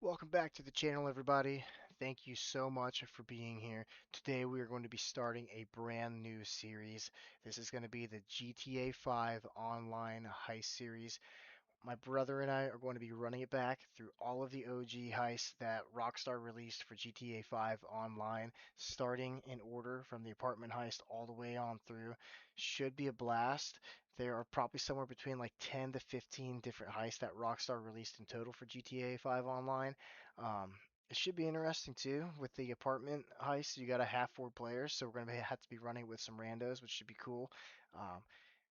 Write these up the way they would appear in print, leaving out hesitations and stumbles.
Welcome back to the channel, everybody. Thank you so much for being here. Today we are going to be starting a brand new series. This is going to be the GTA 5 online heist series. My brother and I are going to be running it back through all of the OG heists that Rockstar released for GTA 5 online, starting in order from the apartment heist all the way on through. Should be a blast. There are probably somewhere between like 10 to 15 different heists that Rockstar released in total for GTA 5 online. It should be interesting too with the apartment heist. You got to have 4 players, so we're going to have to be running with some randos, which should be cool. Um,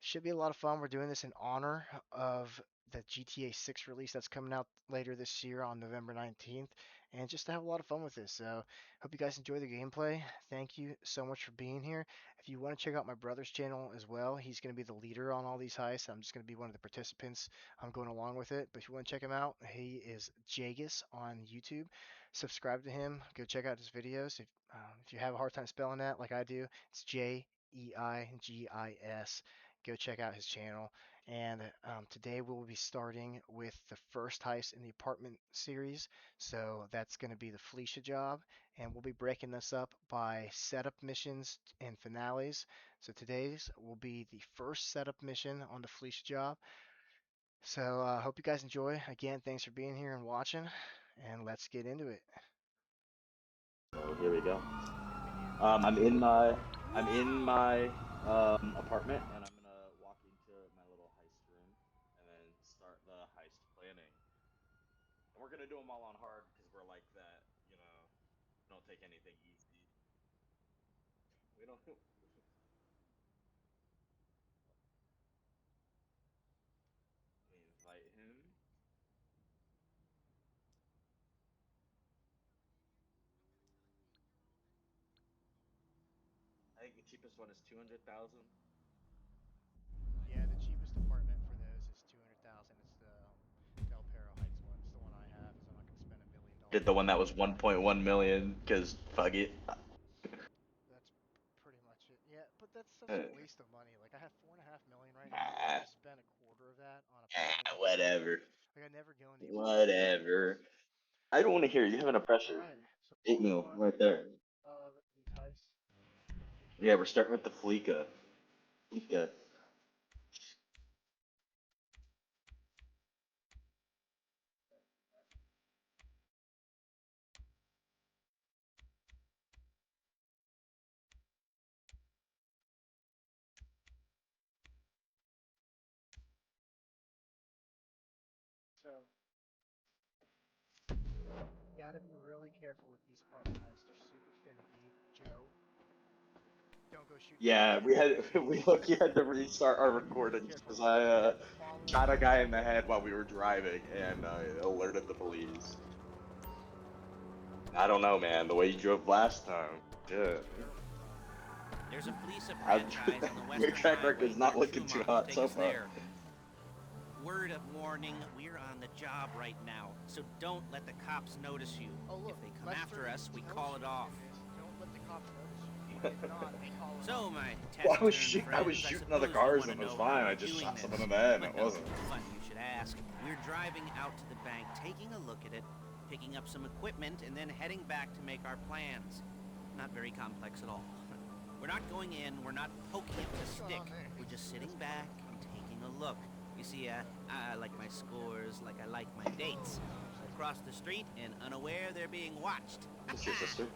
should be a lot of fun. We're doing this in honor of the GTA 6 release that's coming out later this year on November 19th, and just to have a lot of fun with this. So, hope you guys enjoy the gameplay. Thank you so much for being here. If you want to check out my brother's channel as well, he's going to be the leader on all these heists. I'm just going to be one of the participants. I'm going along with it. But if you want to check him out, he is Jagus on YouTube. Subscribe to him. Go check out his videos. If you have a hard time spelling that, like I do, it's Jeigis. Go check out his channel. And today we'll be starting with the first heist in the apartment series. So that's going to be the Fleeca job. And we'll be breaking this up by setup missions and finales. So today's will be the first setup mission on the Fleeca job. So I hope you guys enjoy. Again, thanks for being here and watching. And let's get into it. So here we go. Here we do. I'm in my apartment, and I'm gonna walk into my little heist room, and then start the heist planning. And we're gonna do them all on hard because we're like that, don't take anything easy. We don't. Let me invite him. I think the cheapest one is 200,000. Yeah, the cheapest apartment for those is 200,000. It's the Del Perro Heights one. It's the one I have, as I'm not going to spend Did $1 million the on one that that. was 1.1 million because fuck it. That's pretty much it. Yeah, but that's such a Eh, waste of money. Like I have 4.5 million right now, and I just spent a quarter of that on a piece of equipment. Whatever. Like I never go in the apartment section. Whatever. I don't want to hear you having a All pressure. right, so 8 mil part right there. of the heist. Yeah, we're starting with the Fleeca. Fleeca. So you gotta be really careful with these apartment heists. They're super finicky. Joe, don't go shooting Yeah, somebody in we the had head. we lucky had to restart our Be really recording careful. because I Follow shot a me. guy in the head while we were driving and alerted the police. I don't know, man. The way you drove last time, yeah. Terrible driving. There's a Fleeca I'm, franchise on the your Western track Highway record's near not looking too Trumont. hot Take so us far. there. Word of warning, we're on the job right now, so don't let the cops notice you. Oh, If look, they come Lester after us, we tells call it you to off. do this. Don't let the cops notice you. If not, call it So, off. my Well, taciturn I was friends, I shooting other suppose you cars want to and it was know how fine. I we're just doing shot someone this. in the head and But it no, wasn't. funny you should ask. We're driving out to the bank, taking a look at it, picking up some equipment, and then heading back to make our plans. Not very complex at all. We're not going in, we're not poking it with a What's going stick. on there? We're just sitting That's back fine. and taking a look. You see, I like my scores like I like my dates. Oh, I'm so Across sorry. the street and unaware they're being watched. It's your sister.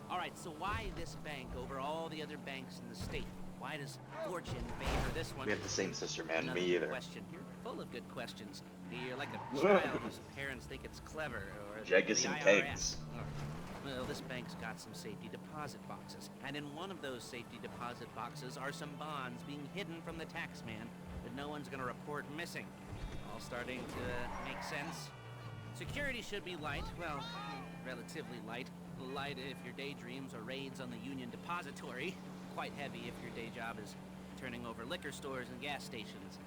All right, so why this bank over all the other banks in the state? Why does fortune favor this one? We have the same sister, man. Another Me good either. question. You're full of good questions. You're like a child whose parents think it's clever, or the Jegus and IRS. kegs. Well, this bank's got some safety deposit boxes, and in one of those safety deposit boxes are some bonds being hidden from the tax man that no one's gonna report missing. All starting to make sense? Security should be light, well, relatively light. Light if your daydreams are raids on the Union Depository. Quite heavy if your day job is turning over liquor stores and gas stations.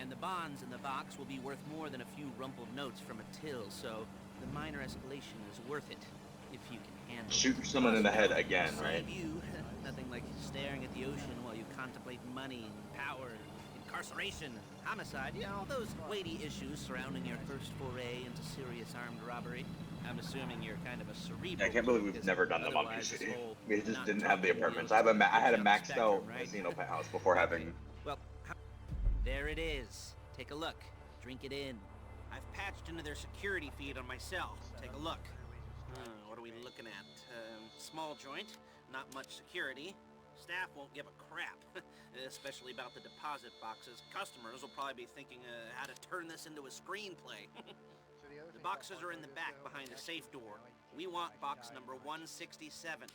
And the bonds in the box will be worth more than a few rumpled notes from a till, so the minor escalation is worth it, if you can handle it. Shoot someone Plus, in the head again, sea right? view, nothing like staring at the ocean while you contemplate money and power and incarceration, homicide, all those weighty issues surrounding your first foray into serious armed robbery. I'm assuming you're kind of a cerebral. I can't believe we've because never done them on otherwise this PC. whole We just not didn't have the talking deal apartments. just I gives had a you on the maxed spectrum, out right? casino penthouse before Okay. having. Well, there it is. Take a look. Drink it in. I've patched into their security feed on my cell. Take a look. What are we looking at? Small joint, not much security. Staff won't give a crap, especially about the deposit boxes. Customers will probably be thinking how to turn this into a screenplay. The boxes are in the back behind the safe door. We want box number 167.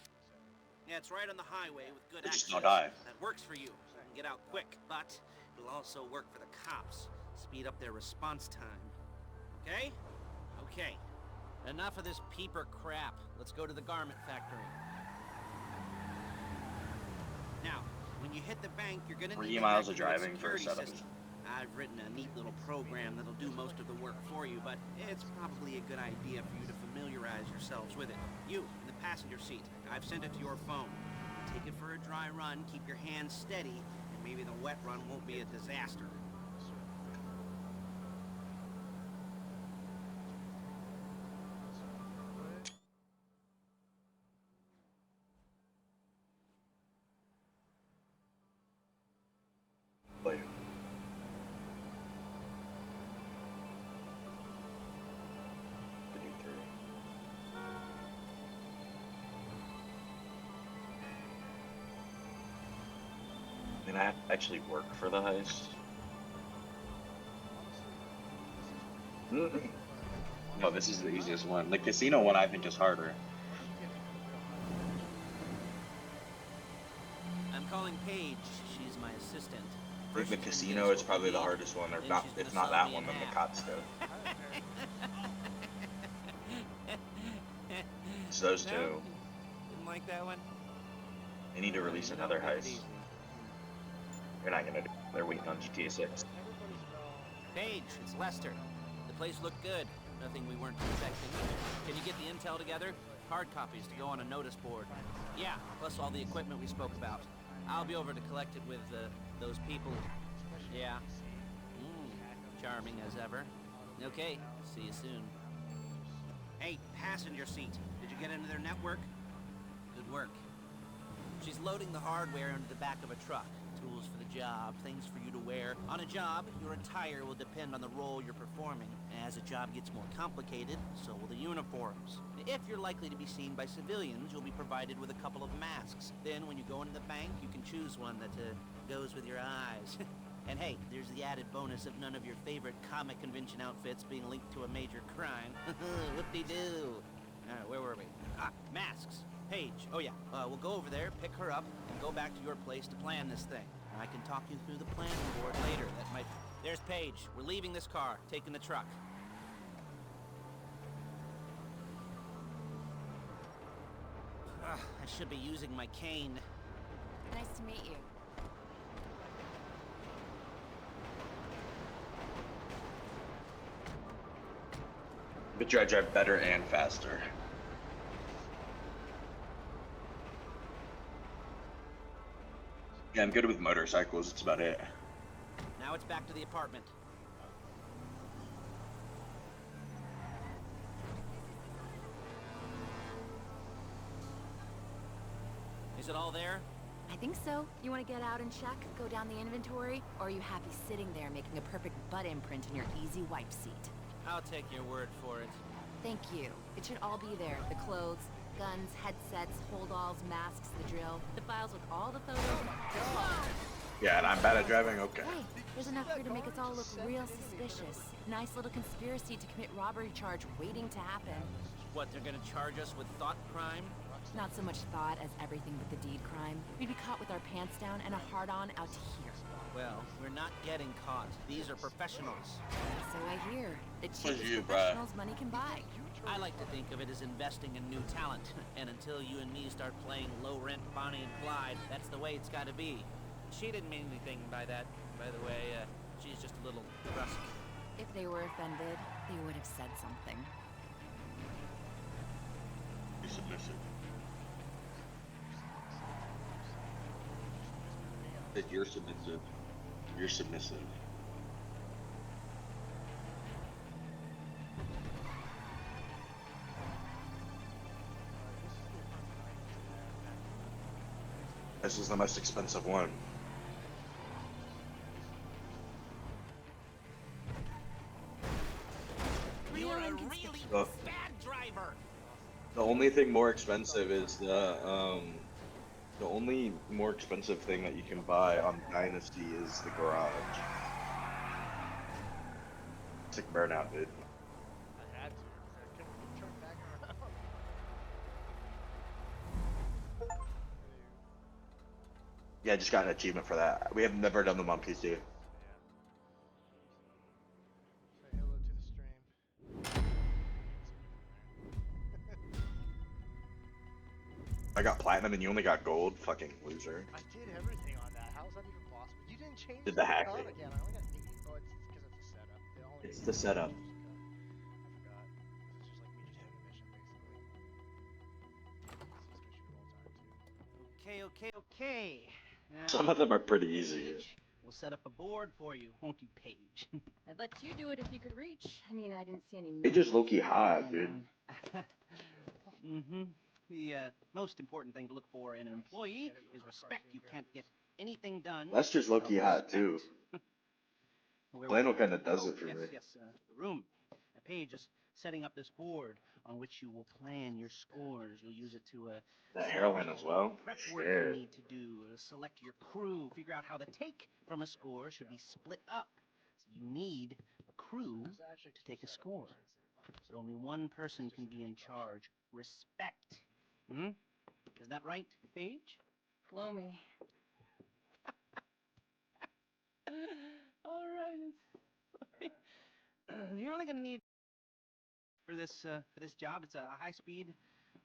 Yeah, it's right on the highway with good Just access. don't die. That works for you. You can get out quick, but it'll also work for the cops. Speed up their response time. Okay? Okay. Enough of this peeper crap. Let's go to the garment factory. Now, when you hit the bank, you're gonna 3 need to miles hack of into its driving for a security setup. system. I've written a neat little program that'll do most of the work for you, but it's probably a good idea for you to familiarize yourselves with it. You, in the passenger seat, I've sent it to your phone. Take it for a dry run, keep your hands steady, and maybe the wet run won't be a disaster. Like, to do 3. I mean, I have to actually work for the heist. No, this is the easiest one. The casino one I think is harder. I'm calling Paige. She's my assistant. I think the First, she's gonna get casino us is what we probably the need, hardest one, or then not, she's gonna if not sell that me one, in then the half. cop stuff. It's those No? two. Didn't like that one? They need to release You another don't make it heist. easy. They're not gonna do it. They're waiting on GTA 6. Paige, it's Lester. The place looked good. Nothing we weren't expecting. Can you get the intel together? Hard copies to go on a notice board. Yeah, plus all the equipment we spoke about. I'll be over to collect it with those people. Yeah. Charming as ever. Okay, see you soon. Hey, passenger seat. Did you get into their network? Good work. She's loading the hardware into the back of a truck. Tools for the job, things for you to wear. On a job, your attire will depend on the role you're performing. As a job gets more complicated, so will the uniforms. If you're likely to be seen by civilians, you'll be provided with a couple of masks. Then, when you go into the bank, you can choose one that goes with your eyes. And hey, there's the added bonus of none of your favorite comic convention outfits being linked to a major crime. Whoop-de-doo. Where were we? Masks. Paige. Oh yeah, we'll go over there, pick her up, and go back to your place to plan this thing. I can talk you through the planning board later. That might... There's Paige. We're leaving this car, taking the truck. I should be using my cane. Nice to meet you. But I drive better and faster. Yeah, I'm good with motorcycles. It's about it. Now it's back to the apartment. Is it all there? I think so. You want to get out and check? Go down the inventory? Or are you happy sitting there making a perfect butt imprint in your easy wipe seat? I'll take your word for it. Thank you. It should all be there. The clothes, guns, headsets, hold-alls, masks, the drill, the files with all the photos. Yeah, and I'm bad at driving. Okay. Hey, there's enough here to make us all look real suspicious. Nice little conspiracy to commit robbery charge waiting to happen. What, they're gonna charge us with thought crime? Not so much thought as everything but the deed crime. We'd be caught with our pants down and a hard-on out to here. Well, we're not getting caught. These are professionals. So I hear. The Says cheapest you, bruh. professionals money can buy. I like to think of it as investing in new talent. And until you and me start playing low-rent Bonnie and Clyde, that's the way it's gotta be. She didn't mean anything by that, by the way. She's just a little brusque. If they were offended, they would have said something. Be submissive. That you're submissive. You're submissive. This is the most expensive one. You're a really The, bad driver. the only thing more expensive is the only more expensive thing that you can buy on Dynasty is the garage. Sick burnout, dude. I had to because I couldn't turn back around. Yeah, I just got an achievement for that. We have never done them on PC. Yeah. Say hello to the stream. I got platinum and you only got gold. Fucking loser. I did everything on that. How is that even possible? You didn't change Did the the hack gun thing. again. I only got 80. Oh, it's because it's a setup. It only It's makes the it setup. I forgot. This is just like me just doing a mission, basically. This mission of all time, too. Okay. Some of them are pretty easy. Paige, we'll set up a board for you, won't you, Paige? I'd let you do it if you could reach. I mean, I didn't see any. They just low-key hot, dude. Mm-hmm. The most important thing to look for in an employee is respect. You can't get anything done. Lester's low-key without hot, respect. too. Where were Flannel we? kind of does it for Yes, me. yes, the room. Paige is setting up this board on which you will plan your scores. You'll use it to That see heroin as well. prep work you Shit. need to do, select your crew, figure out how the take from a score should be split up. So you need a crew to take a score. But only one person can be in charge. Respect. Hmm? Is that right, Paige? Blow me. All right. You're only gonna need for this job. It's a high-speed We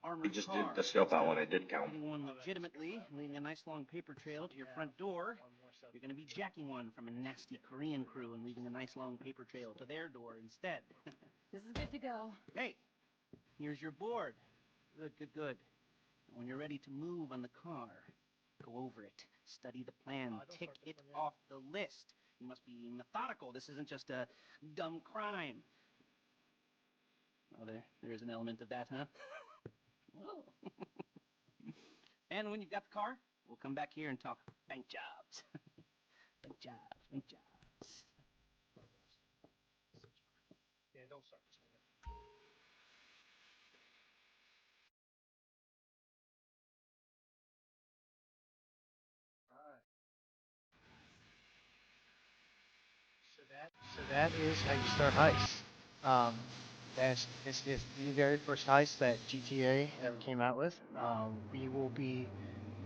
armored just did car. the scope out one. Instead It did of count. getting one legitimately, leaving a nice long paper trail to your front door, you're going to be jacking one from a nasty Korean crew and leaving a nice long paper trail to their door instead. This is good to go. Hey, here's your board. Good. When you're ready to move on the car, go over it, study the plan, tick it off the list. You must be methodical. This isn't just a dumb crime. Oh, there is an element of that, huh? Whoa. And when you've got the car, we'll come back here and talk bank jobs. bank jobs. Yeah, don't start. So that is how you start heists. This is the very first heist that GTA ever came out with. We will be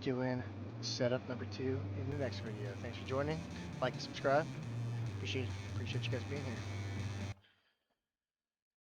doing setup number 2 in the next video. Thanks for joining. Like and subscribe. Appreciate you guys being here.